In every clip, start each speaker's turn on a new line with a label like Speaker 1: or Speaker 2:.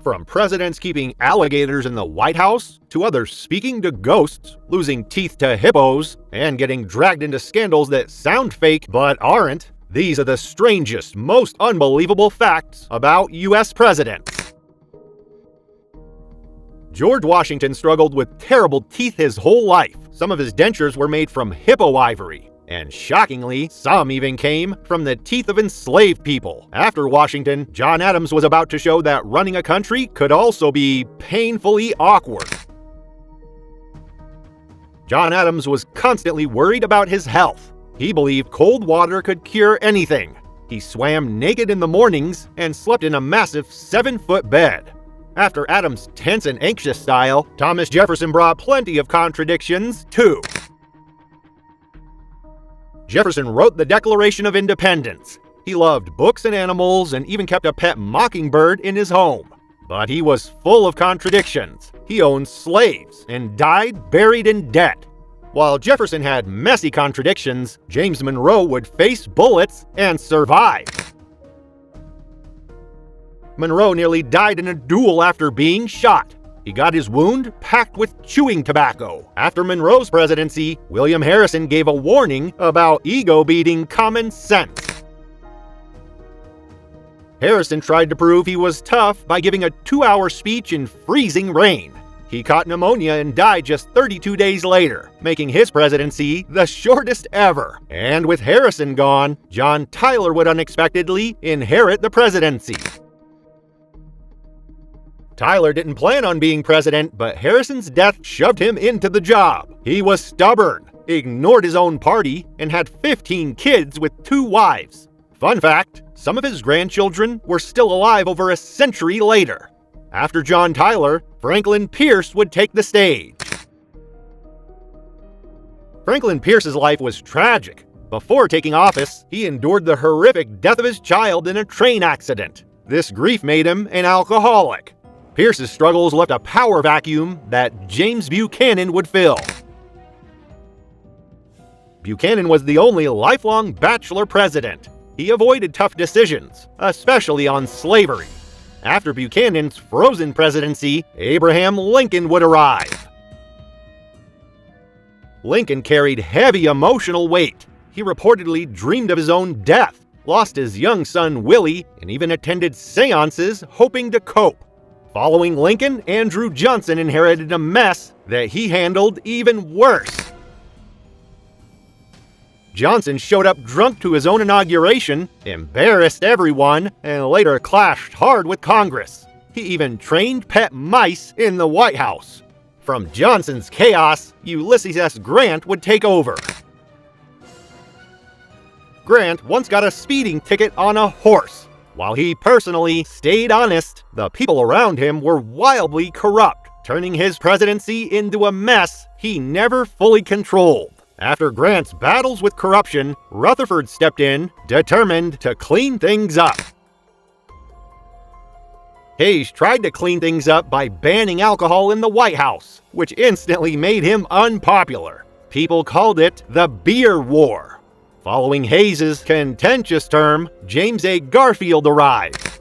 Speaker 1: From presidents keeping alligators in the White House, to others speaking to ghosts, losing teeth to hippos, and getting dragged into scandals that sound fake but aren't, these are the strangest, most unbelievable facts about U.S. presidents. George Washington struggled with terrible teeth his whole life. Some of his dentures were made from hippo ivory. And shockingly, some even came from the teeth of enslaved people. After Washington, John Adams was about to show that running a country could also be painfully awkward. John Adams was constantly worried about his health. He believed cold water could cure anything. He swam naked in the mornings and slept in a massive 7-foot bed. After Adams' tense and anxious style, Thomas Jefferson brought plenty of contradictions, too. Jefferson wrote the Declaration of Independence. He loved books and animals and even kept a pet mockingbird in his home. But he was full of contradictions. He owned slaves and died buried in debt. While Jefferson had messy contradictions, James Monroe would face bullets and survive. Monroe nearly died in a duel after being shot. He got his wound packed with chewing tobacco. After Monroe's presidency, William Harrison gave a warning about ego beating common sense. Harrison tried to prove he was tough by giving a 2-hour speech in freezing rain. He caught pneumonia and died just 32 days later, making his presidency the shortest ever. And with Harrison gone, John Tyler would unexpectedly inherit the presidency. Tyler didn't plan on being president, but Harrison's death shoved him into the job. He was stubborn, ignored his own party, and had 15 kids with 2 wives. Fun fact, some of his grandchildren were still alive over a century later. After John Tyler, Franklin Pierce would take the stage. Franklin Pierce's life was tragic. Before taking office, he endured the horrific death of his child in a train accident. This grief made him an alcoholic. Pierce's struggles left a power vacuum that James Buchanan would fill. Buchanan was the only lifelong bachelor president. He avoided tough decisions, especially on slavery. After Buchanan's frozen presidency, Abraham Lincoln would arrive. Lincoln carried heavy emotional weight. He reportedly dreamed of his own death, lost his young son Willie, and even attended seances hoping to cope. Following Lincoln, Andrew Johnson inherited a mess that he handled even worse. Johnson showed up drunk to his own inauguration, embarrassed everyone, and later clashed hard with Congress. He even trained pet mice in the White House. From Johnson's chaos, Ulysses S. Grant would take over. Grant once got a speeding ticket on a horse. While he personally stayed honest, the people around him were wildly corrupt, turning his presidency into a mess he never fully controlled. After Grant's battles with corruption, Rutherford stepped in, determined to clean things up. Hayes tried to clean things up by banning alcohol in the White House, which instantly made him unpopular. People called it the Beer War. Following Hayes' contentious term, James A. Garfield arrived.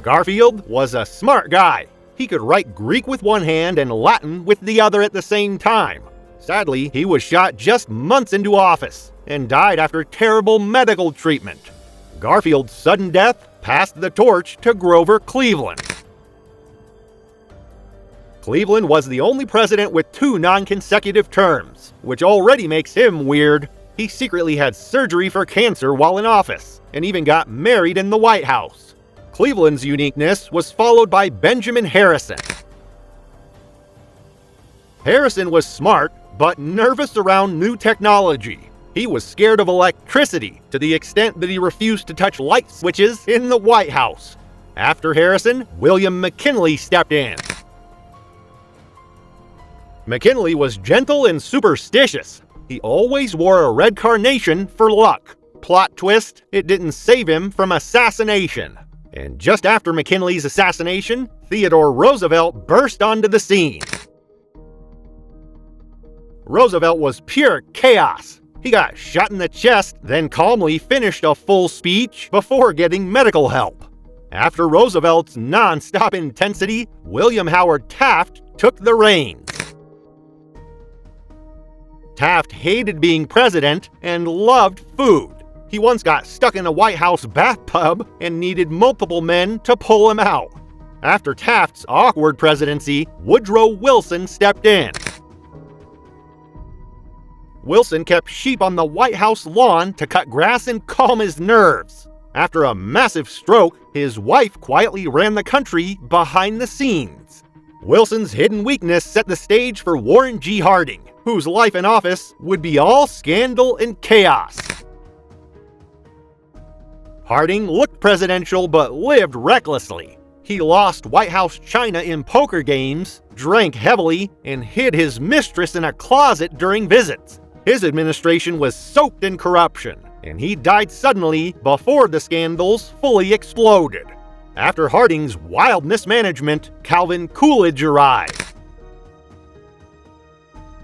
Speaker 1: Garfield was a smart guy. He could write Greek with one hand and Latin with the other at the same time. Sadly, he was shot just months into office and died after terrible medical treatment. Garfield's sudden death passed the torch to Grover Cleveland. Cleveland was the only president with 2 non-consecutive terms, which already makes him weird. He secretly had surgery for cancer while in office, and even got married in the White House. Cleveland's uniqueness was followed by Benjamin Harrison. Harrison was smart, but nervous around new technology. He was scared of electricity to the extent that he refused to touch light switches in the White House. After Harrison, William McKinley stepped in. McKinley was gentle and superstitious. He always wore a red carnation for luck. Plot twist, it didn't save him from assassination. And just after McKinley's assassination, Theodore Roosevelt burst onto the scene. Roosevelt was pure chaos. He got shot in the chest, then calmly finished a full speech before getting medical help. After Roosevelt's non-stop intensity, William Howard Taft took the reins. Taft hated being president and loved food. He once got stuck in a White House bathtub and needed multiple men to pull him out. After Taft's awkward presidency, Woodrow Wilson stepped in. Wilson kept sheep on the White House lawn to cut grass and calm his nerves. After a massive stroke, his wife quietly ran the country behind the scenes. Wilson's hidden weakness set the stage for Warren G. Harding, whose life in office would be all scandal and chaos. Harding looked presidential but lived recklessly. He lost White House china in poker games, drank heavily, and hid his mistress in a closet during visits. His administration was soaked in corruption, and he died suddenly before the scandals fully exploded. After Harding's wild mismanagement, Calvin Coolidge arrived.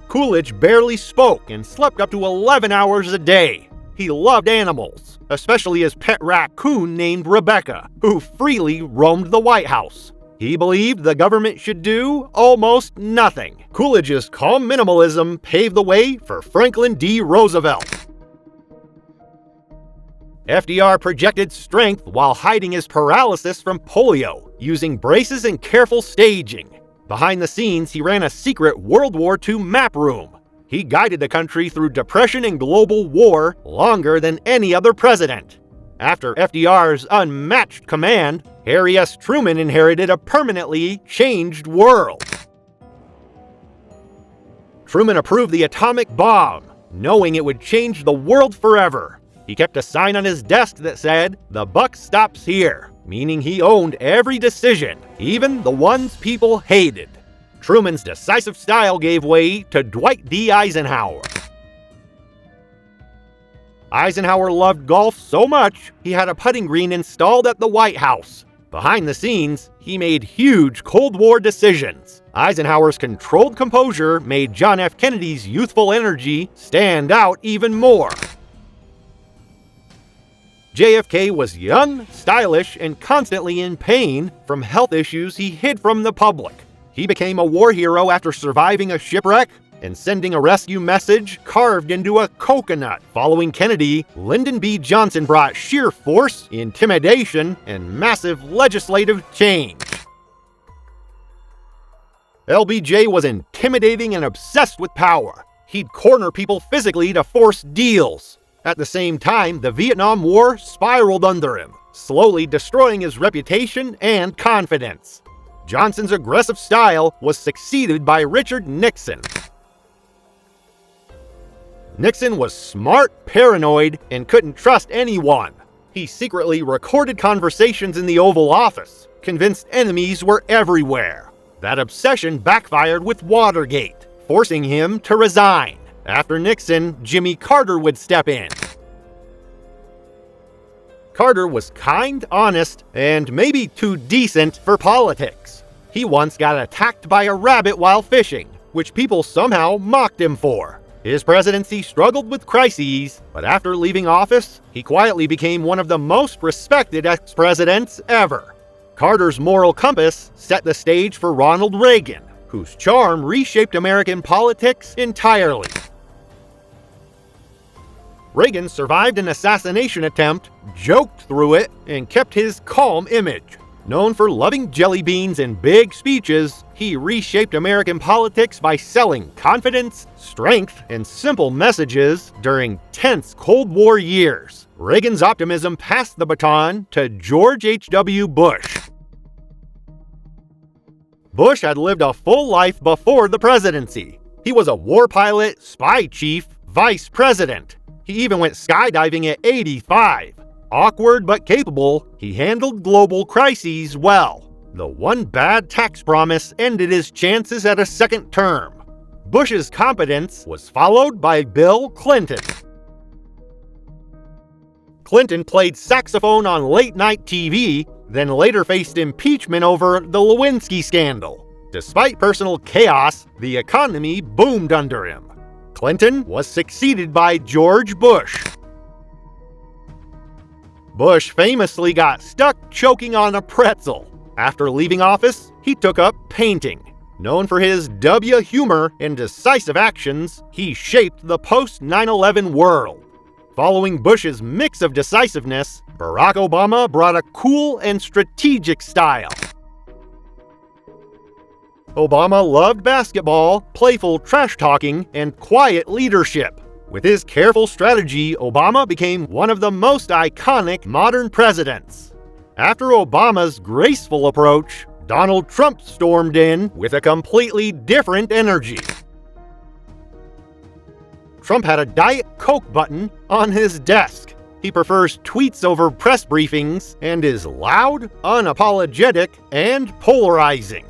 Speaker 1: Coolidge barely spoke and slept up to 11 hours a day. He loved animals, especially his pet raccoon named Rebecca, who freely roamed the White House. He believed the government should do almost nothing. Coolidge's calm minimalism paved the way for Franklin D. Roosevelt. FDR projected strength while hiding his paralysis from polio, using braces and careful staging. Behind the scenes, he ran a secret World War II map room. He guided the country through depression and global war longer than any other president. After FDR's unmatched command, Harry S. Truman inherited a permanently changed world. Truman approved the atomic bomb, knowing it would change the world forever. He kept a sign on his desk that said, "The buck stops here," meaning he owned every decision, even the ones people hated. Truman's decisive style gave way to Dwight D. Eisenhower. Eisenhower loved golf so much, he had a putting green installed at the White House. Behind the scenes, he made huge Cold War decisions. Eisenhower's controlled composure made John F. Kennedy's youthful energy stand out even more. JFK was young, stylish, and constantly in pain from health issues he hid from the public. He became a war hero after surviving a shipwreck and sending a rescue message carved into a coconut. Following Kennedy, Lyndon B. Johnson brought sheer force, intimidation, and massive legislative change. LBJ was intimidating and obsessed with power. He'd corner people physically to force deals. At the same time, the Vietnam War spiraled under him, slowly destroying his reputation and confidence. Johnson's aggressive style was succeeded by Richard Nixon. Nixon was smart, paranoid, and couldn't trust anyone. He secretly recorded conversations in the Oval Office, convinced enemies were everywhere. That obsession backfired with Watergate, forcing him to resign. After Nixon, Jimmy Carter would step in. Carter was kind, honest, and maybe too decent for politics. He once got attacked by a rabbit while fishing, which people somehow mocked him for. His presidency struggled with crises, but after leaving office, he quietly became one of the most respected ex-presidents ever. Carter's moral compass set the stage for Ronald Raegan, whose charm reshaped American politics entirely. Reagan survived an assassination attempt, joked through it, and kept his calm image. Known for loving jelly beans and big speeches, he reshaped American politics by selling confidence, strength, and simple messages during tense Cold War years. Reagan's optimism passed the baton to George H.W. Bush. Bush had lived a full life before the presidency. He was a war pilot, spy chief, vice president. He even went skydiving at 85. Awkward but capable, he handled global crises well. The one bad tax promise ended his chances at a second term. Bush's competence was followed by Bill Clinton. Clinton played saxophone on late-night TV, then later faced impeachment over the Lewinsky scandal. Despite personal chaos, the economy boomed under him. Clinton was succeeded by George Bush. Bush famously got stuck choking on a pretzel. After leaving office, he took up painting. Known for his W humor and decisive actions, he shaped the post-9/11 world. Following Bush's mix of decisiveness, Barack Obama brought a cool and strategic style. Obama loved basketball, playful trash-talking, and quiet leadership. With his careful strategy, Obama became one of the most iconic modern presidents. After Obama's graceful approach, Donald Trump stormed in with a completely different energy. Trump had a Diet Coke button on his desk. He prefers tweets over press briefings and is loud, unapologetic, and polarizing.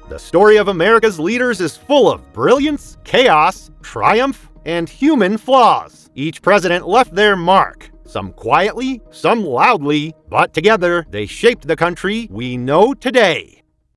Speaker 1: The story of America's leaders is full of brilliance, chaos, triumph, and human flaws. Each president left their mark, some quietly, some loudly, but together they shaped the country we know today.